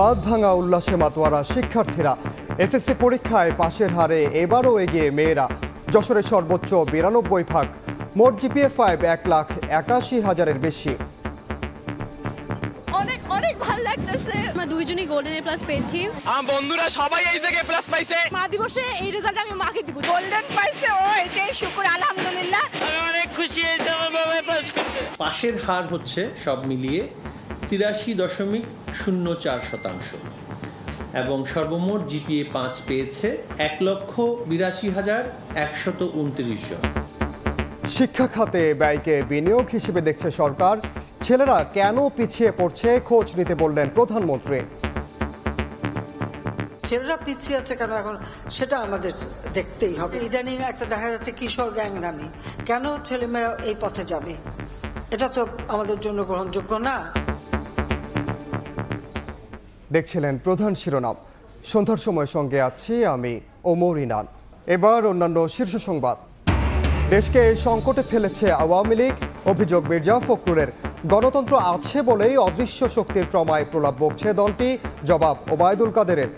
বাঁধ ভাঙা উল্লাসে মাতোয়ারা শিক্ষার্থীরা। এসএসসি পরীক্ষায় পাশের হারে এবারও এগিয়ে মেয়েরা। যশোরের সর্বোচ্চ 92 মোট জিপিএ 1,81,000-এর বেশি। অনেক অনেক ভালো লাগতেছে। আমরা দুইজনই গোল্ডেন এ প্লাস পেয়েছি। আমার বন্ধুরা সবাই এই থেকে প্লাস পাইছে। মা দিবসে এই রেজাল্ট আমি মাকে দিব। গোল্ডেন পাইছে ও, এটাই শুকর আলহামদুলিল্লাহ। আমি অনেক খুশি হয়েছি আমার বাবা পাস করতে। পাশের হার হচ্ছে সব মিলিয়ে 83.04% এবং সর্বমোট জিপিএ 5 পেয়েছে 1,82,129 জন। শিক্ষা খাতে ব্যয়কে বিনিয়োগ হিসেবে দেখছে সরকার। ছেলেরা কেন পিছিয়ে পড়ছে খোঁজ নিতে বললেন প্রধানমন্ত্রী। ছেলেরা পিছিয়ে আছে কেন এখন সেটা আমাদের দেখতেই হবে। ইদানিং একটা দেখা যাচ্ছে কিশোর গ্যাং নামে, কেন ছেলেমেয়েরা এই পথে যাবে? এটা তো আমাদের জন্য গ্রহণযোগ্য না। দেখছিলেন প্রধান শিরোনাম। সন্ধ্যার সময়ের সঙ্গে আছি আমি ওমর ইনান। এবার অন্যান্য শীর্ষ সংবাদ। দেশকে সংকটে ফেলেছে আওয়ামী লীগ, অভিযোগ মির্জা ফখরুলের। গণতন্ত্র আছে বলেই অদৃশ্য শক্তির প্রমায় প্রলাপ বকছে দলটি, জবাব ওবায়দুল কাদেরের।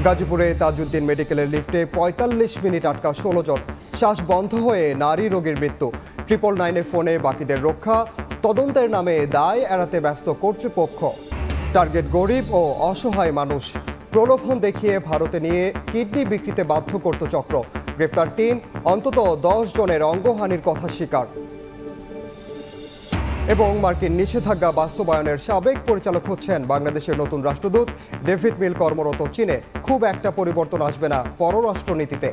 গাজীপুরে তাজউদ্দিন মেডিকেলের লিফটে 45 মিনিট আটকা 16 জন। শ্বাস বন্ধ হয়ে নারী রোগীর মৃত্যু। 999-এ ফোনে বাকিদের রক্ষা। তদন্তের নামে দায় এড়াতে ব্যস্ত কর্তৃপক্ষ। টার্গেট গরিব ও অসহায় মানুষ। প্রলোভন দেখিয়ে ভারতে নিয়ে কিডনি বিক্রিতে বাধ্য করত চক্র। গ্রেফতার 3, অন্তত 10 জনের অঙ্গহানির কথা স্বীকার। এবং মার্কিন নিষেধাজ্ঞা বাস্তবায়নের সাবেক পরিচালক হচ্ছেন বাংলাদেশের নতুন রাষ্ট্রদূত ডেভিড মিল। কর্মরত চীনে খুব একটা পরিবর্তন আসবে না পররাষ্ট্রনীতিতে।